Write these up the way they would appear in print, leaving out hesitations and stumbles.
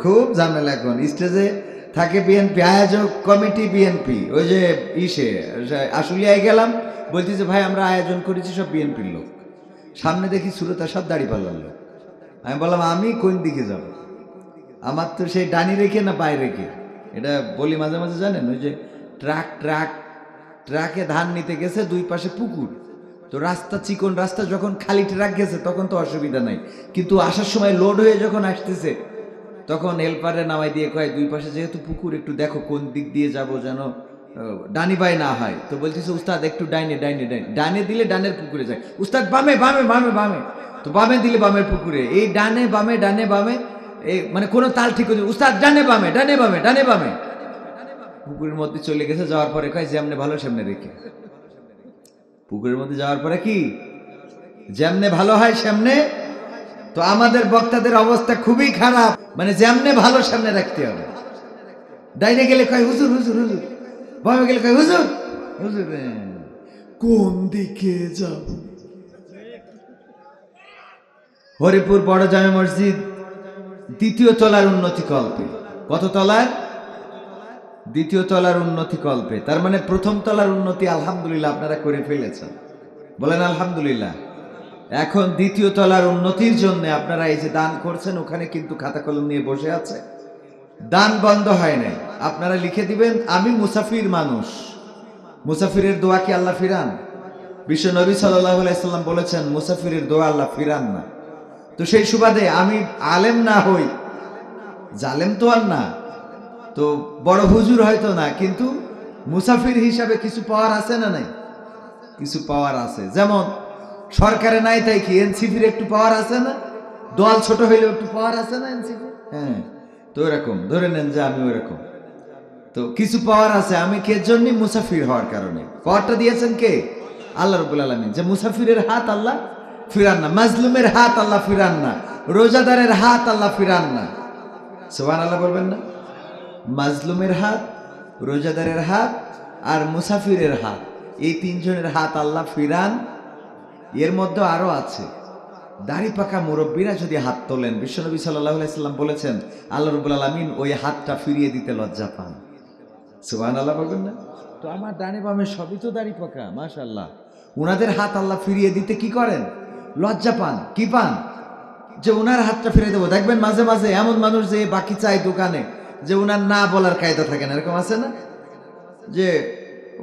খুব ঝামেলা এখন। স্টেজে থাকে বিএনপি, আয়োজক কমিটি বিএনপি, ওই যে আশুলিয়ায় গেলাম, বলতেছে ভাই আমরা আয়োজন করেছি সব বিএনপির লোক, সামনে দেখি শ্রোতা সব দাঁড়িপাল্লার লোক। আমি বললাম আমি কোন দিকে যাব, আমার তো সেই ডানি রেখে না পায়ে রেখে। এটা বলি মাঝে মাঝে, জানেন ওই যে ট্রাকে ধান নিতে গেছে, দুই পাশে পুকুর, তো রাস্তা চিকন রাস্তা, যখন খালি ট্রাক গেছে তখন তো অসুবিধা নাই, কিন্তু আসার সময় লোড হয়ে যখন আসতেছে তখন হেল্পারে নামাই দিয়ে কয় দুই পাশে যেহেতু পুকুর একটু দেখো কোন দিক দিয়ে যাব যেন ডানি বাই না হয়। তো বলতেছে উস্তাদ একটু ডাইনে ডাইনে ডাইনে, ডানে দিলে ডানের পুকুরে যায়, উস্তাদ বামে বামে বামে বামে, তো বামে দিলে বামের পুকুরে। এই ডানে বামে ডানে বামে, এই মানে কোনো তাল ঠিক হচ্ছে, উস্তাদ ডানে বামে ডানে বামে ডানে বামে, পুকুরের মধ্যে চলে গেছে। যাওয়ার পরে কয় যেমনে ভালো সেমনে রেখে, পুকুরের মধ্যে যাওয়ার পরে কি যেমনে ভালো হয় সেমনে। তো আমাদের বক্তাদের অবস্থা খুবই খারাপ, মানে যেমনে ভালো সামনে রাখতে হবে। ডাইনে গেলে কয় হুজুর হুজুর হুজুর, বামে গেলে কয় হুজুর হুজুর, কোন দিকে যাব? হরিপুর বড় জামে মসজিদ দ্বিতীয় তলার উন্নতি কল্পে, কত তলার? দ্বিতীয় তলার উন্নতি কল্পে, তার মানে প্রথম তলার উন্নতি আলহামদুলিল্লাহ আপনারা করে ফেলেছেন, বলেন আলহামদুলিল্লাহ। এখন দ্বিতীয় তলার উন্নতির জন্য আপনারা এই যে দান করছেন, ওখানে কিন্তু খাতা কলম নিয়ে বসে আছে, দান বন্ধ হয় নাই। আপনারা লিখে দিবেন আমি মুসাফির মানুষ। মুসাফিরের দোয়া কি আল্লাহ ফিরান? বিশ্ব নবী সাল্লাল্লাহু আলাইহি সাল্লাম বলেছেন মুসাফিরের দোয়া আল্লাহ ফিরান না। তো সেই সুবাদে আমি আলেম না হই, জালেম তো আর না, তো বড় হুজুর হয়তো না, কিন্তু মুসাফির হিসাবে কিছু পাওয়ার আছে না নাই? কিছু পাওয়ার আছে। যেমন সরকারে নাই তাই কি এনসিপির একটু পাওয়ার আছে না? দল ছোট হইলেও একটু পাওয়ার আছে না এনসিপি? হ্যাঁ, তো এরকম ধরে নেন যে আমি ওরকম, তো কিছু পাওয়ার আছে। আমি কে জন্য? মুসাফির হওয়ার কারণে। পাওয়ারটা দিয়েছেন কে? আল্লাহ রাব্বুল আলামিন। যে মুসাফিরের হাত আল্লাহ ফিরান না, মাজলুমের হাত আল্লাহ ফিরান না, রোজাদারের হাত আল্লাহ ফিরান না। সুবহানাল্লাহ বলবেন না? মাজলুমের হাত, রোজাদারের হাত আর মুসাফিরের হাত, এই তিনজনের হাত আল্লাহ ফিরান। এর মধ্যে আরো আছে, দাড়ি পাকা মুরব্বীরা যদি হাত তোলেন, বিশ্বনবী সাল্লাল্লাহু আলাইহি সাল্লাম বলেছেন আল্লাহ রাব্বুল আলামিন ওই হাতটা ফিরিয়ে দিতে লজ্জা পান। সুবহানাল্লাহ বলবেন না? তো আমার ডানে বামে সবই তো দাড়ি পাকা, মাশাআল্লাহ, উনাদের হাত আল্লাহ ফিরিয়ে দিতে কি করেন? লজ্জা পান। কি পান? যে উনার হাতটা ফিরিয়ে দেবো। দেখবেন মাঝে মাঝে এমন মানুষ যে বাকি চায় দোকানে, যে উনার না বলার কায়দা থাকে না, এরকম আছে না? যে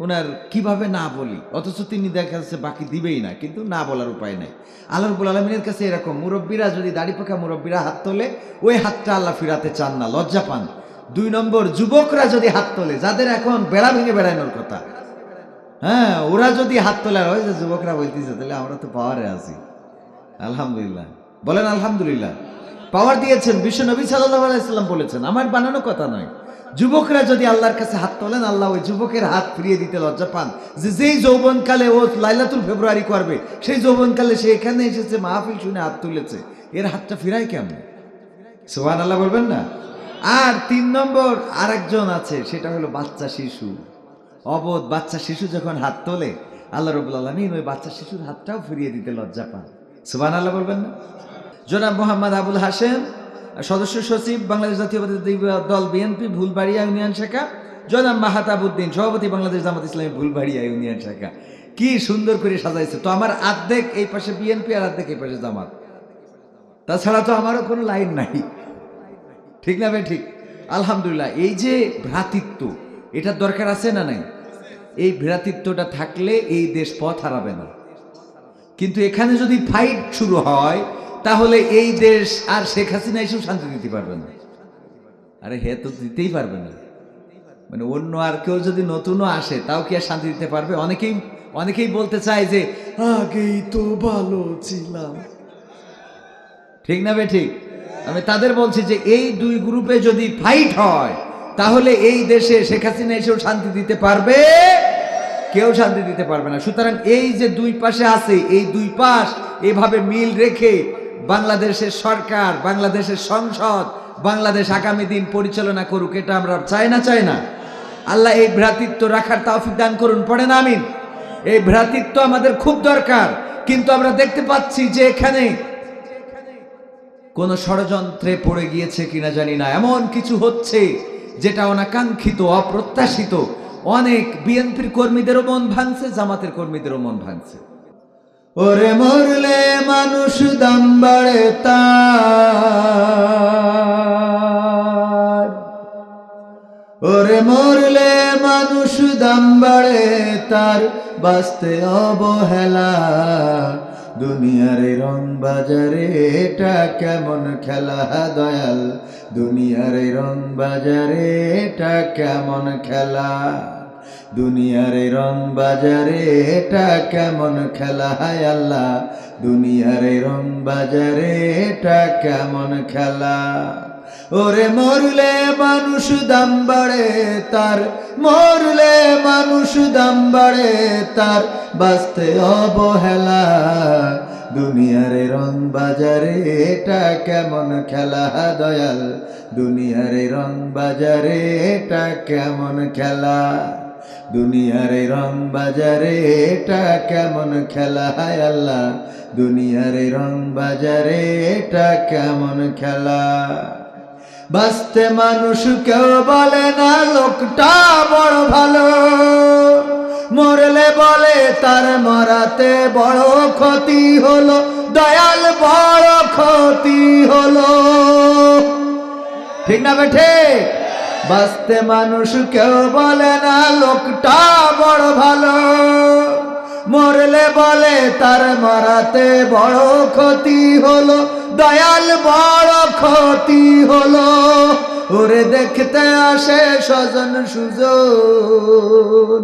ওনার কিভাবে না বলি, অথচ তিনি দেখা যাচ্ছে বাকি দিবেই না, কিন্তু না বলার উপায় নাই। আল্লাহ রাব্বুল আলামিনের কাছে এরকম মুরব্বীরা যদি দাড়ি পাকা মুরব্বীরা হাত তোলে, ওই হাতটা আল্লাহ ফিরাতে চান না, লজ্জা পান। 2 নম্বর, যুবকরা যদি হাত তোলে, যাদের এখন বেড়া ভেঙে বেড়ানোর কথা, হ্যাঁ, ওরা যদি হাত তোলে, ওই যে যুবকরা বলতেছে তাহলে আমরা তো পাওয়ারে আছি, আলহামদুলিল্লাহ, বলেন আলহামদুলিল্লাহ। পাওয়ার দিয়েছেন বিশ্ব নবী সাল্লাল্লাহু আলাইহি সাল্লাম বলেছেন, আমার বানানো কথা নয়। যুবকরা যদি আল্লাহর কাছে হাত তোলেন, আল্লাহ ওই যুবকের হাত ফিরিয়ে দিতে লজ্জা পান। যে যেই যৌবনকালে ও লাইলাতুল ফেব্রুয়ারি করবে, সেই যৌবনকালে সে এখানে এসেছে, মাহফিল শুনে হাত তুলেছে, এর হাতটা ফিরায় কেমন? সুবহানাল্লাহ বলবেন না? আর 3 নম্বর আরেকজন আছে, সেটা হলো বাচ্চা শিশু, অবোধ বাচ্চা শিশু যখন হাত তোলে, আল্লাহ রাব্বুল আলামিন ওই বাচ্চা শিশুর হাতটাও ফিরিয়ে দিতে লজ্জা পান। সুবহানাল্লাহ বলবেন না? জনাব মোহাম্মদ আবুল হাশেম, সদস্য সচিব, বাংলাদেশ জাতীয়তাবাদী দল বিএনপি ভুলবাড়িয়া ইউনিয়ন শাখা। জনাব মাহাতাবউদ্দিন, সভাপতি বাংলাদেশ জামাত ইসলামী ভুলবাড়িয়া ইউনিয়ন শাখা। কি সুন্দর করে সাজাইছে। তো আমার অর্ধেক এই পাশে বিএনপি আর অর্ধেক এই পাশে জামাত, তাছাড়া তো আমারও কোনো লাইন নাই, ঠিক না ভাই? ঠিক। আলহামদুলিল্লাহ। এই যে ভ্রাতৃত্ব, এটার দরকার আছে না নাই? এই ভ্রাতৃত্বটা থাকলে এই দেশ পথ হারাবে না। কিন্তু এখানে যদি ফাইট শুরু হয়, তাহলে এই দেশ আর শেখ হাসিনা এসেও শান্তি দিতে পারবে না। আরে হে তো দিতেই পারবে না, মানে অন্য আর কেউ যদি নতুনও আসে, তাও কি আর শান্তি দিতে পারবে? অনেকেই বলতে চায় যে আগেই তো ভালো ছিলাম, ঠিক না বে? ঠিক। আমি তাদের বলছি যে এই 2 গ্রুপে যদি ফাইট হয়, তাহলে এই দেশে শেখ হাসিনা এসেও শান্তি দিতে পারবে? কেউ শান্তি দিতে পারবে না। সুতরাং এই যে 2 পাশে আছে, এই 2 পাশ এভাবে মিল রেখে বাংলাদেশের সরকার, বাংলাদেশের সংসদ, বাংলাদেশ আগামী দিন পরিচালনা করুক, এটা আমরা চাই না? চাই না? আল্লাহ এই ভ্রাতৃত্ব রাখার তৌফিক দান করুন, পড়েন আমিন। এই ভ্রাতৃত্ব আমাদের খুব দরকার, কিন্তু আমরা দেখতে পাচ্ছি যে এখানে কোন ষড়যন্ত্রে পড়ে গিয়েছে কিনা জানি না, এমন কিছু হচ্ছে যেটা অনাকাঙ্ক্ষিত, অপ্রত্যাশিত। অনেক বিএনপির কর্মীদেরও মন ভাঙছে, জামাতের কর্মীদেরও মন ভাঙছে। ওরে মরলে মানুষ দাম বাড়ে তার, ওরে মরলে মানুষ দাম বাড়ে তার, বাঁচতে অবহেলা। দুনিয়ার রং বাজারে এটা কেমন খেলা দয়াল, দুনিয়ার রং বাজারে এটা কেমন খেলা, দুনিয়ার রং বাজারে এটা কেমন খেলা, হায় আল্লাহ দুনিয়ার রং বাজারে এটা কেমন খেলা। ওরে মরলে মানুষ দাম বাড়ে তার, মরলে মানুষ দাম বাড়ে তার, বাঁচতে অবহেলা। দুনিয়ার রং বাজারে এটা কেমন খেলা দয়াল, দুনিয়ার রং বাজারে এটা কেমন খেলা, দুনিয়ার রং বাজারে এটা কেমন খেলা, হায় আল্লাহ দুনিয়ার রং বাজারে এটা কেমন খেলা। বাঁচতে মানুষ কেউ বলে না লোকটা বড় ভালো, মরলে বলে তার মরাতে বড় ক্ষতি হলো, দয়াল বড় ক্ষতি হলো। ঠিক না বেঠে? বাঁচতে মানুষ কেউ বলে না লোকটা বড় ভালো, মরলে বলে তার মরাতে বড় ক্ষতি হলো, দয়াল বড় ক্ষতি হলো। ওরে দেখতে আসে স্বজন সুজন,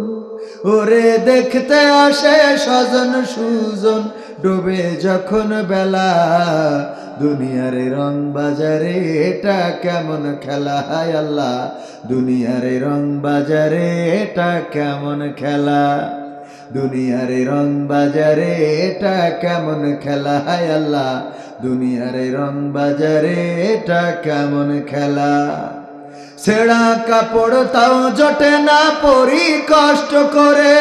ওরে দেখতে আসে স্বজন সুজন, ডুবে যখন বেলা। দুনিয়ার রং বাজারে এটা কেমন খেলা, হায় আল্লাহ দুনিয়ার রং বাজারে এটা কেমন খেলা, দুনিয়ার রং বাজারে এটা কেমন খেলা, হায় আল্লাহ দুনিয়ার রং বাজারে এটা কেমন খেলা। ছেঁড়া কাপড় তাও জোটে না পরি কষ্ট করে,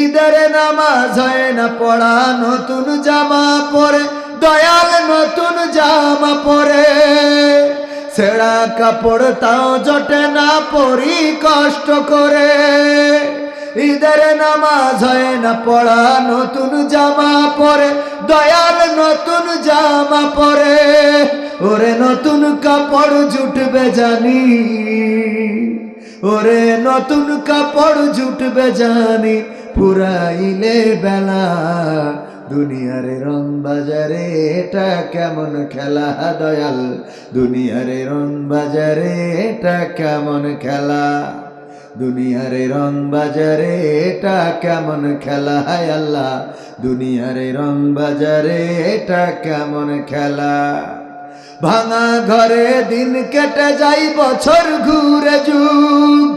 ঈদের নামাজ হয় না পড়া, নতুন জামা পরে দয়াল নতুন জামা পরে। ছেঁড়া কাপড় তাও জোটে না পরি কষ্ট করে, ঈদের নামাজ হয় না পড়া, নতুন জামা পরে দয়াল নতুন জামা পরে। ওরে নতুন কাপড় জুটবে জানি, ওরে নতুন কাপড় জুটবে জানি, পুরাইলে বেলা। দুনিয়ার রং বাজারে এটা কেমন খেলা দয়াল, দুনিয়ার রং বাজারে এটা কেমন খেলা, দুনিয়ার রং বাজারে এটা কেমন খেলা, হায় আল্লাহ দুনিয়ার রং বাজারে এটা কেমন খেলা। ভাঙা ঘরে দিন কেটে যাই বছর ঘুরে যুগ,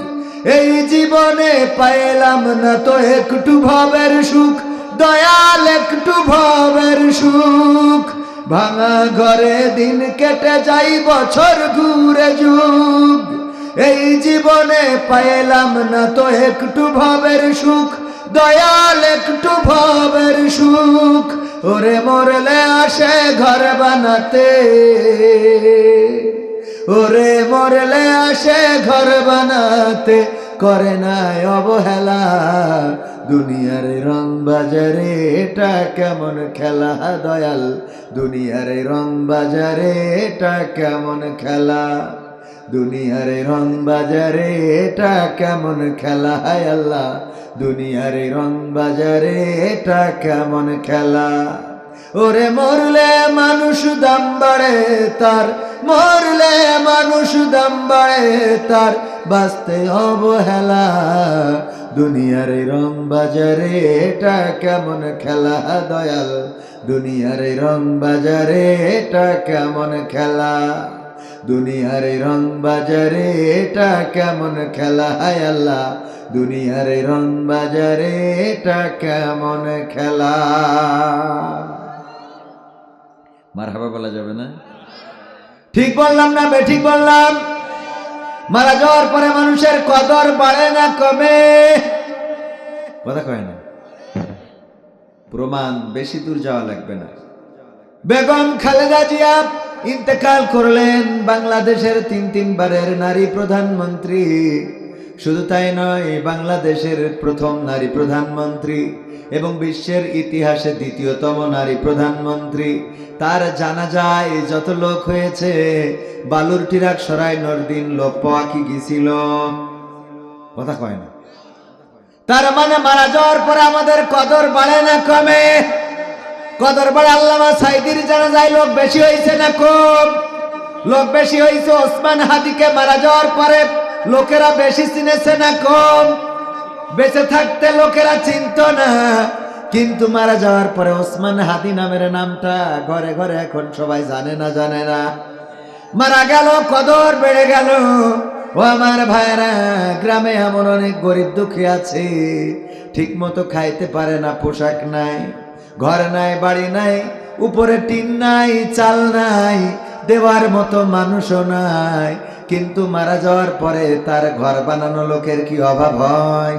এই জীবনে পাইলাম না তো একটু ভাবের সুখ, দয়াল একটু ভাবের সুখ। ভাঙা ঘরে দিন কেটে যাই বছর ঘুরে যুগ, এই জীবনে পাইলাম না তো একটু ভাবের সুখ, দয়াল একটু ভাবের সুখ। ওরে মরলে আসে ঘর বানাতে, ওরে মরলে আসে ঘর বানাতে, করে নাই অবহেলা। দুনিয়ার রং বাজারে এটা কেমন খেলা দয়াল, দুনিয়ার রং বাজারে এটা কেমন খেলা, দুনিয়ার রং বাজারে এটা কেমন খেলা, হায় আল্লাহ দুনিয়ার রং বাজারে এটা কেমন খেলা। ওরে মরলে মানুষ দাম বাড়ে তার, মরলে মানুষ দাম বাড়ে তার, বাঁচতে অবহেলা। দুনিয়ার রং বাজারে এটা কেমন খেলা দয়াল, দুনিয়ার রং বাজারে এটা কেমন খেলা, দুনিয়ার রং বাজারে এটা কেমন খেলা, হায় আল্লাহ দুনিয়ার রং বাজারে এটা কেমন খেলা। মারহাবা বলা যাবে না? ঠিক বললাম না বেঠিক বললাম? মারা যাওয়ার পরে মানুষের কদর বাড়ে না কমে? কথা কয় না? প্রমাণ বেশি দূর যাওয়া লাগবে না। বেগম খালেদা জিয়া ইন্তেকাল করলেন, বাংলাদেশের তিনবারের নারী প্রধানমন্ত্রী। শুধু তাই নয়, বাংলাদেশের প্রথম নারী প্রধানমন্ত্রী এবং বিশ্বের ইতিহাসে দ্বিতীয়তম নারী প্রধানমন্ত্রী। তার জানাজায় যত লোক হয়েছে, বালুরটিরাক সরাই নরদিন লোক পাওয়া কি গেছিল? কথা কয় না। তার মানে মারা যাওয়ার পরে আমাদের কদর বাড়ে না কমে? কদর বাড়ে। আল্লামা সাইদির জানাজায় লোক বেশি হয়েছে না কম? লোক বেশি হয়েছে। ওসমান হাদিকে মারা যাওয়ার পরে লোকেরা বেশি চিনেছে না কম? বেঁচে থাকতে লোকেরা চিনত না, কিন্তু মারা যাওয়ার পরে ওসমান হাদি নামের নামটা ঘরে ঘরে এখন সবাই জানে না। মারা গেল, কদর বেড়ে গেল। ও আমার ভাইরা, গ্রামে এমন অনেক গরিব দুঃখী আছে, ঠিক মতো খাইতে পারে না, পোশাক নাই, ঘর নাই, বাড়ি নাই, উপরে টিন নাই, চাল নাই, দেওয়ার মতো মানুষও নাই। কিন্তু মারা যাওয়ার পরে তার ঘর বানানো লোকের কি অভাব হয়?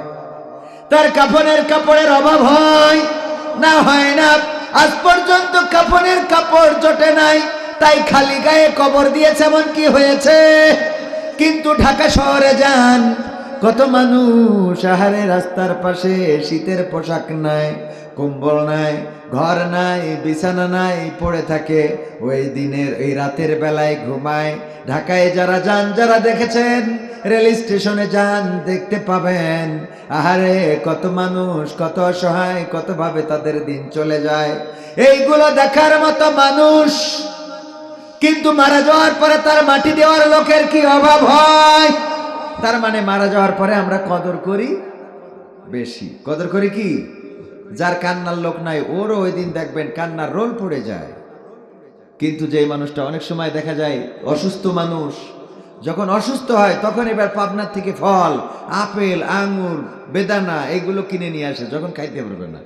তার কাফনের কাপড়ের অভাব হয় না? হয় না। আজ পর্যন্ত কাফনের কাপড় জোটে নাই, তাই খালি গায়ে কবর দিয়েছে। এমন কি হয়েছে? কিন্তু ঢাকা শহরে যান, কত মানুষ আহারে রাস্তার পাশে, শীতের পোশাক নাই, কম্বল নাই, ঘর নাই, বিছানা নাই, পড়ে থাকে। ওই দিনের এই রাতের বেলায় ঘুমায়। ঢাকায় যারা যান, যারা দেখেছেন, রেল স্টেশনে যান, দেখতে পাবেন আহারে কত মানুষ, কত অসহায়, কত ভাবে তাদের দিন চলে যায়। এইগুলো দেখার মতো মানুষ। কিন্তু মারা যাওয়ার পরে তার মাটি দেওয়ার লোকের কি অভাব হয়? তার মানে মারা যাওয়ার পরে আমরা কদর করি বেশি। কদর করি কি? যার কান্নার লোক নাই, ওরও ওই দিন দেখবেন কান্নার রোল পড়ে যায়। কিন্তু যে মানুষটা অনেক সময় দেখা যায় অসুস্থ মানুষ, যখন অসুস্থ হয় তখন এবার পাবনার থেকে ফল, আপেল, আঙ্গুর, বেদানা এগুলো কিনে নিয়ে আসে, যখন খাইতে পারবে না।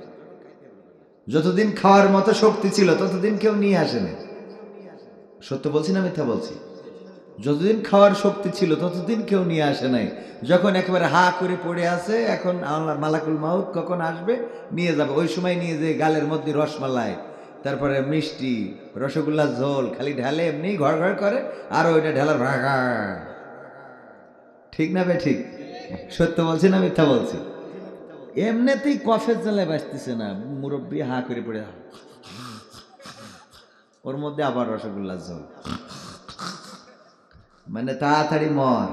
যতদিন খাওয়ার মতো শক্তি ছিল ততদিন কেউ নিয়ে আসেনি। সত্য বলছি না মিথ্যা বলছি? যতদিন খাওয়ার শক্তি ছিল ততদিন কেউ নিয়ে আসে নাই। যখন একেবারে হা করে পড়ে আছে, এখন মালাকুল মাউত কখন আসবে, নিয়ে যাবে, ওই সময় নিয়ে যে গালের মধ্যে রসমালাই, তারপরে মিষ্টি, রসগোল্লা, ঝোল খালি ঢালে, এমনি ঘর ঘর করে, আর ওইটা ঢালার ভাগা। ঠিক না বে ঠিক? সত্য বলছি না মিথ্যা বলছি? এমনিতেই কফের জ্বালায় বাঁচতেছে না, মুরব্বী হা করে পড়ে, ওর মধ্যে আবার রসগোল্লা, ঝোল, মানে তাড়াতাড়ি মর।